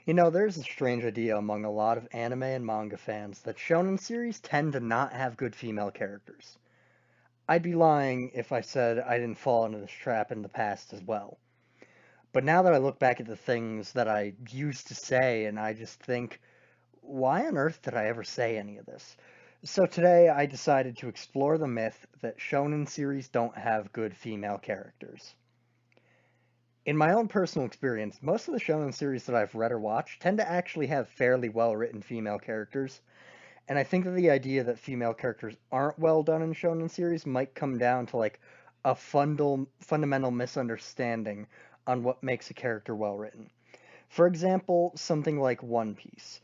There's a strange idea among a lot of anime and manga fans that shonen series tend to not have good female characters. I'd be lying if I said I didn't fall into this trap in the past as well. But now that I look back at the things that I used to say, and I just think, why on earth did I ever say any of this? So today I decided to explore the myth that shonen series don't have good female characters. In my own personal experience, most of the shonen series that I've read or watched tend to actually have fairly well written female characters, and I think that the idea that female characters aren't well done in shonen series might come down to like a fundamental misunderstanding on what makes a character well written. For example, something like One Piece.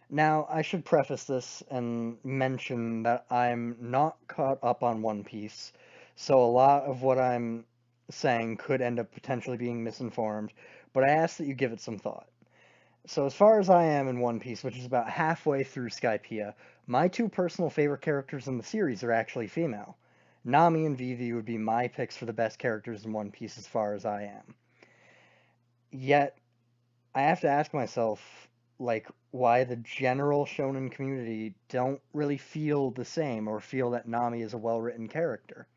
Now, I should preface this and mention that I'm not caught up on One Piece, so a lot of what I'm saying could end up potentially being misinformed, but I ask that you give it some thought. So, as far as I am in One Piece, which is about halfway through Skypiea, my two personal favorite characters in the series are actually female. Nami and Vivi would be my picks for the best characters in One Piece as far as I am. Yet, I have to ask myself, like, why the general shonen community don't really feel the same or feel that Nami is a well-written character.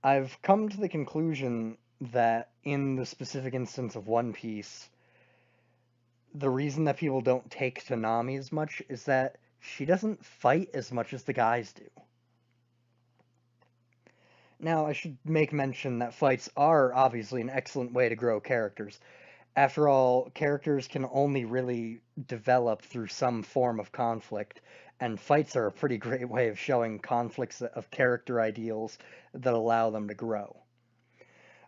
I've come to the conclusion that in the specific instance of One Piece, the reason that people don't take to Nami as much is that she doesn't fight as much as the guys do. Now, I should make mention that fights are obviously an excellent way to grow characters. After all, characters can only really develop through some form of conflict, and fights are a pretty great way of showing conflicts of character ideals that allow them to grow.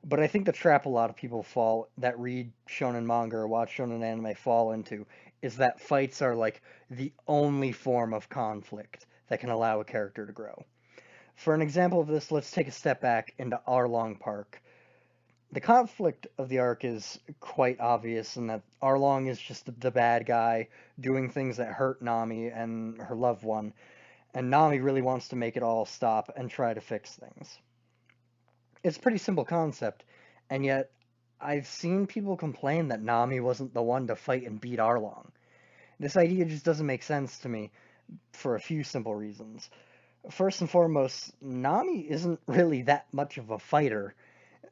But I think the trap a lot of people fall that read shonen manga or watch shonen anime fall into is that fights are like the only form of conflict that can allow a character to grow. For an example of this, let's take a step back into Arlong Park. The conflict of the arc is quite obvious in that Arlong is just the bad guy doing things that hurt Nami and her loved one, and Nami really wants to make it all stop and try to fix things. It's a pretty simple concept, and yet I've seen people complain that Nami wasn't the one to fight and beat Arlong. This idea just doesn't make sense to me for a few simple reasons. First and foremost, Nami isn't really that much of a fighter.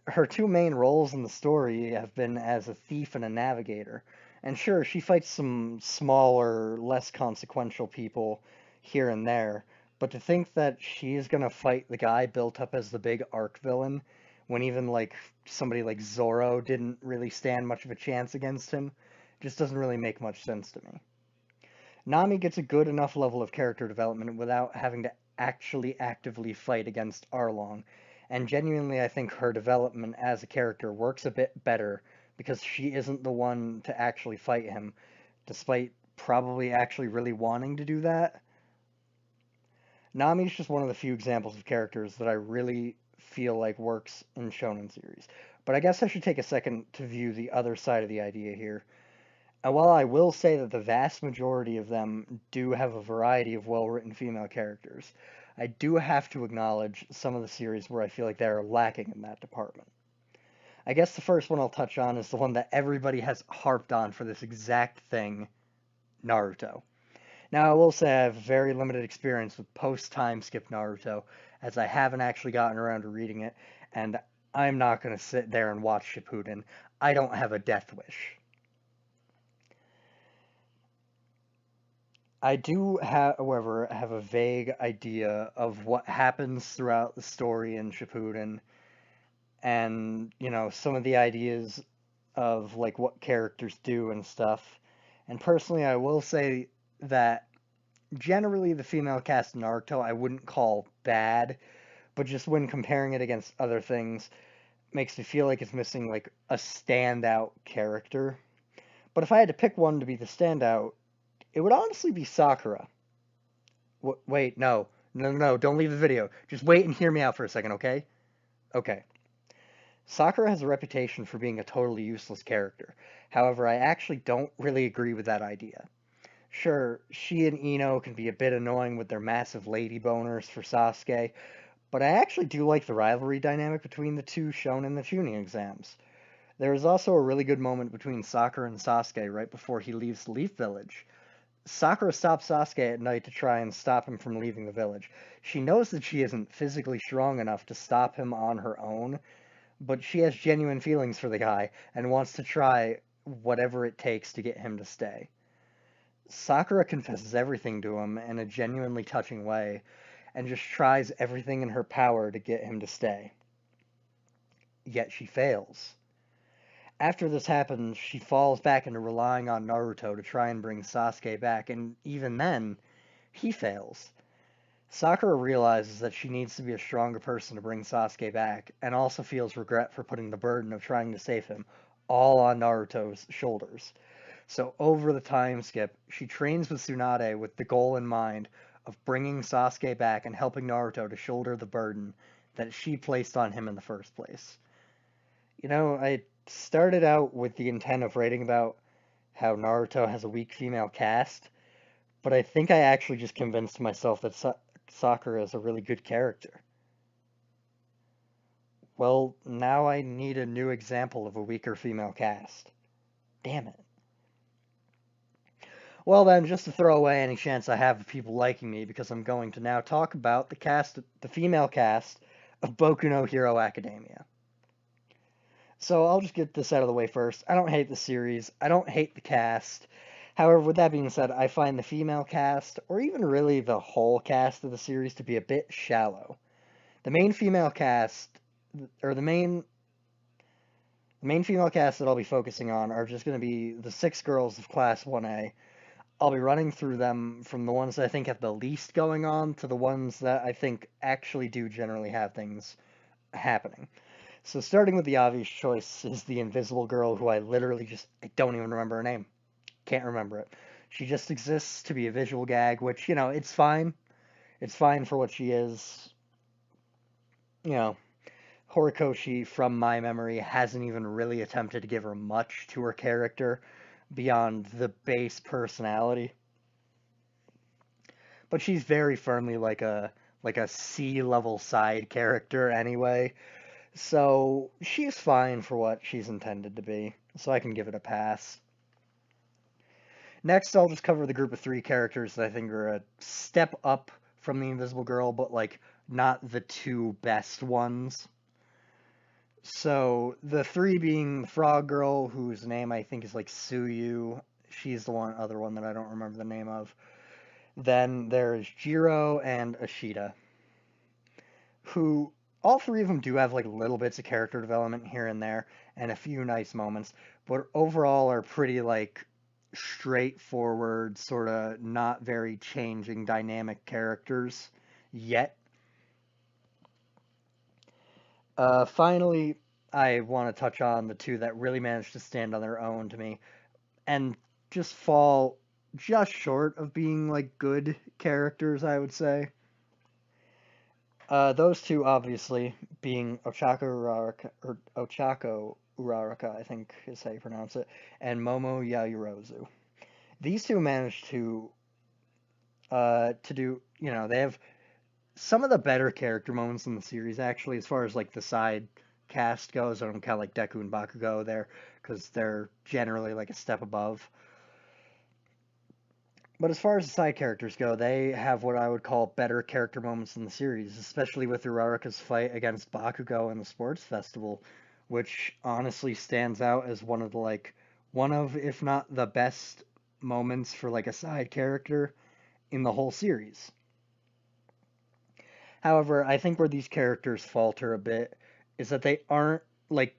Her two main roles in the story have been as a thief and a navigator. And sure, she fights some smaller, less consequential people here and there, but to think that she is going to fight the guy built up as the big arc villain, when even like somebody like Zoro didn't really stand much of a chance against him, just doesn't really make much sense to me. Nami gets a good enough level of character development without having to actually actively fight against Arlong, and genuinely I think her development as a character works a bit better because she isn't the one to actually fight him, despite probably actually really wanting to do that. Nami's just one of the few examples of characters that I really feel like works in shonen series. But I guess I should take a second to view the other side of the idea here. And while I will say that the vast majority of them do have a variety of well written female characters, I do have to acknowledge some of the series where I feel like they're lacking in that department. I guess the first one I'll touch on is the one that everybody has harped on for this exact thing, Naruto. Now, I will say I have very limited experience with post time skip Naruto, as I haven't actually gotten around to reading it, and I'm not going to sit there and watch Shippuden. I don't have a death wish. I do, however, have a vague idea of what happens throughout the story in Shippuden, and some of the ideas of like what characters do and stuff. And personally, I will say that generally the female cast in Naruto I wouldn't call bad, but just when comparing it against other things, makes me feel like it's missing like a standout character. But if I had to pick one to be the standout, it would honestly be Sakura. Wait, no. No, no, no, don't leave the video. Just wait and hear me out for a second, okay? Okay. Sakura has a reputation for being a totally useless character. However, I actually don't really agree with that idea. Sure, she and Ino can be a bit annoying with their massive lady boners for Sasuke, but I actually do like the rivalry dynamic between the two shown in the tuning exams. There is also a really good moment between Sakura and Sasuke right before he leaves the Leaf Village. Sakura stops Sasuke at night to try and stop him from leaving the village. She knows that she isn't physically strong enough to stop him on her own, but she has genuine feelings for the guy and wants to try whatever it takes to get him to stay. Sakura confesses everything to him in a genuinely touching way and just tries everything in her power to get him to stay. Yet she fails. After this happens, she falls back into relying on Naruto to try and bring Sasuke back, and even then, he fails. Sakura realizes that she needs to be a stronger person to bring Sasuke back, and also feels regret for putting the burden of trying to save him all on Naruto's shoulders. So, over the time skip, she trains with Tsunade with the goal in mind of bringing Sasuke back and helping Naruto to shoulder the burden that she placed on him in the first place. I started out with the intent of writing about how Naruto has a weak female cast, but I think I actually just convinced myself that Sakura is a really good character. Well, now I need a new example of a weaker female cast. Damn it. Well then, just to throw away any chance I have of people liking me, because I'm going to now talk about the female cast of Boku no Hero Academia. So I'll just get this out of the way first. I don't hate the series. I don't hate the cast. However, with that being said, I find the female cast, or even really the whole cast of the series, to be a bit shallow. The main female cast, or the main female cast that I'll be focusing on are just going to be the 6 girls of Class 1A. I'll be running through them from the ones that I think have the least going on to the ones that I think actually do generally have things happening. So starting with the obvious choice is the invisible girl who I don't even remember her name. Can't remember it. She just exists to be a visual gag, which, it's fine. It's fine for what she is. You know, Horikoshi, from my memory, hasn't even really attempted to give her much to her character beyond the base personality. But she's very firmly like a C-level side character anyway. So she's fine for what she's intended to be. So I can give it a pass. Next, I'll just cover the group of 3 characters that I think are a step up from the Invisible Girl, but not the 2 best ones. So the 3 being the Frog Girl, whose name I think is Suyu. She's the other one that I don't remember the name of. Then there's Jiro and Ashita, who all 3 of them do have little bits of character development here and there, and a few nice moments, but overall are pretty straightforward, sort of not very changing dynamic characters yet. Finally, I want to touch on the 2 that really managed to stand on their own to me and just fall just short of being good characters, I would say. Those 2 obviously being Ochako Uraraka, I think is how you pronounce it, and Momo Yaoyorozu. These 2 managed to do, they have some of the better character moments in the series, actually, as far as the side cast goes. I don't count Deku and Bakugo there, because they're generally a step above. But as far as the side characters go, they have what I would call better character moments in the series, especially with Uraraka's fight against Bakugo in the sports festival, which honestly stands out as one of, if not the best moments for a side character in the whole series. However, I think where these characters falter a bit is that they aren't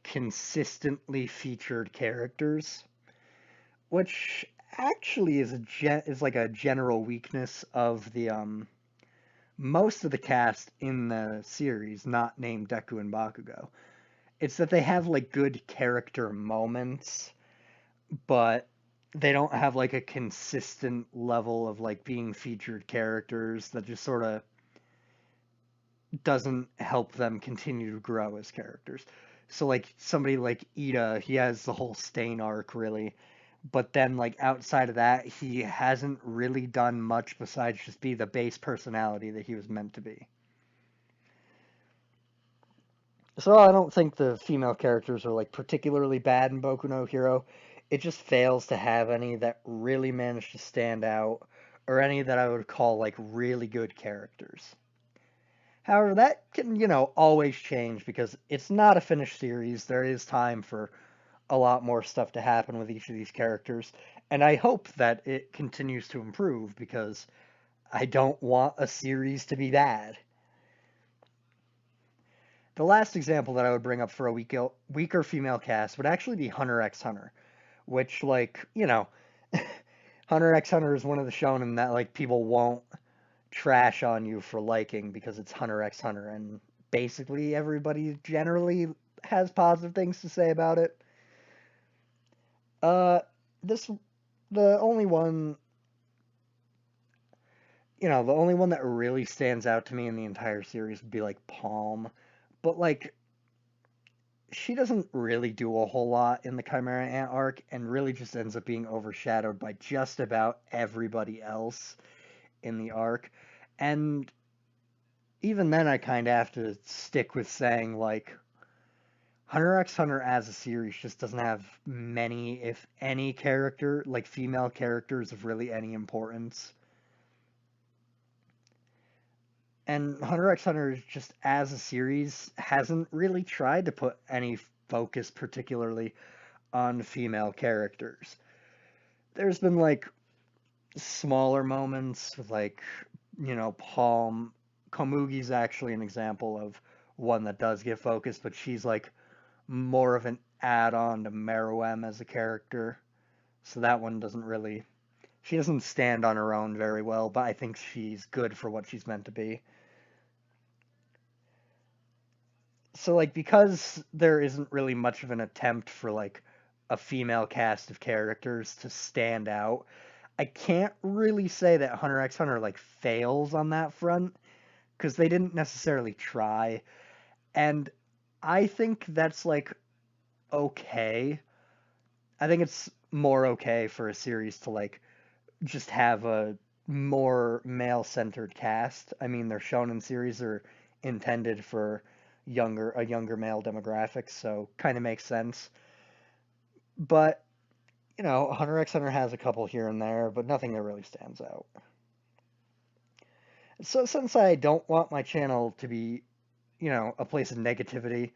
consistently featured characters, which actually is a general weakness of the most of the cast in the series, not named Deku and Bakugo. It's that they have good character moments, but they don't have a consistent level of being featured characters that just sort of doesn't help them continue to grow as characters. So somebody like Ida, he has the whole Stain arc really, but then outside of that, he hasn't really done much besides just be the base personality that he was meant to be. So I don't think the female characters are like particularly bad in Boku no Hero. It just fails to have any that really manage to stand out or any that I would call like really good characters. However, that can, always change because it's not a finished series. There is time for a lot more stuff to happen with each of these characters, and I hope that it continues to improve because I don't want a series to be bad. The last example that I would bring up for a weaker female cast would actually be Hunter x Hunter, which, like, Hunter x Hunter is one of the shonen that, like, people won't trash on you for liking because it's Hunter x Hunter, and basically everybody generally has positive things to say about it. Uh, this, the only one, the only one that really stands out to me in the entire series would be, like, Palm. But, like, she doesn't really do a whole lot in the Chimera Ant arc and really just ends up being overshadowed by just about everybody else in the arc. And even then, I kind of have to stick with saying, like, Hunter x Hunter as a series just doesn't have many, if any, like, female characters of really any importance. And Hunter x Hunter just as a series hasn't really tried to put any focus particularly on female characters. There's been like smaller moments with like, Palm. Komugi's actually an example of one that does get focused, but she's like more of an add-on to Meruem as a character. So that one doesn't really, she doesn't stand on her own very well, but I think she's good for what she's meant to be. So like because there isn't really much of an attempt for like a female cast of characters to stand out, I can't really say that Hunter x Hunter like fails on that front because they didn't necessarily try. And I think that's like okay. I think it's more okay for a series to like just have a more male-centered cast. I mean, their shonen series are intended for a younger male demographic, so kind of makes sense. But, Hunter x Hunter has a couple here and there, but nothing that really stands out. So since I don't want my channel to be, a place of negativity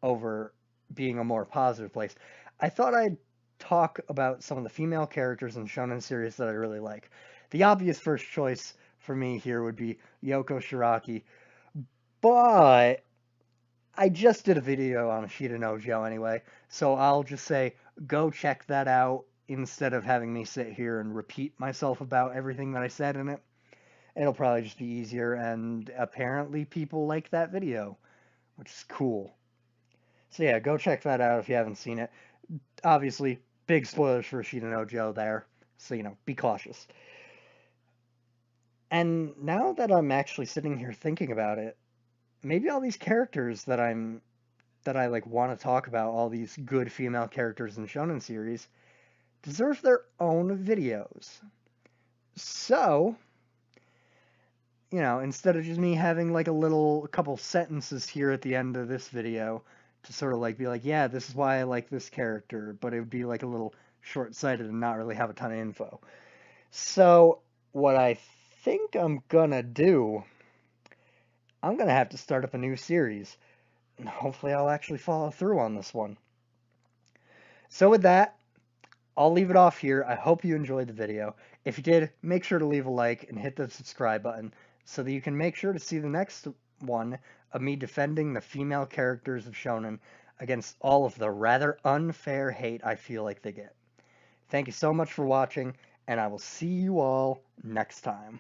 over being a more positive place, I thought I'd talk about some of the female characters in shonen series that I really like. The obvious first choice for me here would be Yoko Shiraki, but I just did a video on Ashita no Joe anyway, so I'll just say go check that out instead of having me sit here and repeat myself about everything that I said in it. It'll probably just be easier, and apparently people like that video, which is cool. So yeah, go check that out if you haven't seen it. Obviously, big spoilers for Ashita no Joe there, so be cautious. And now that I'm actually sitting here thinking about it, maybe all these characters that I like want to talk about, all these good female characters in shonen series, deserve their own videos. So, instead of just me having like a couple sentences here at the end of this video to sort of like be like, yeah, this is why I like this character, but it would be like a little short-sighted and not really have a ton of info. So, what I think I'm gonna do, I'm gonna have to start up a new series. And hopefully I'll actually follow through on this one. So with that, I'll leave it off here. I hope you enjoyed the video. If you did, make sure to leave a like and hit the subscribe button so that you can make sure to see the next one of me defending the female characters of Shonen against all of the rather unfair hate I feel like they get. Thank you so much for watching, and I will see you all next time.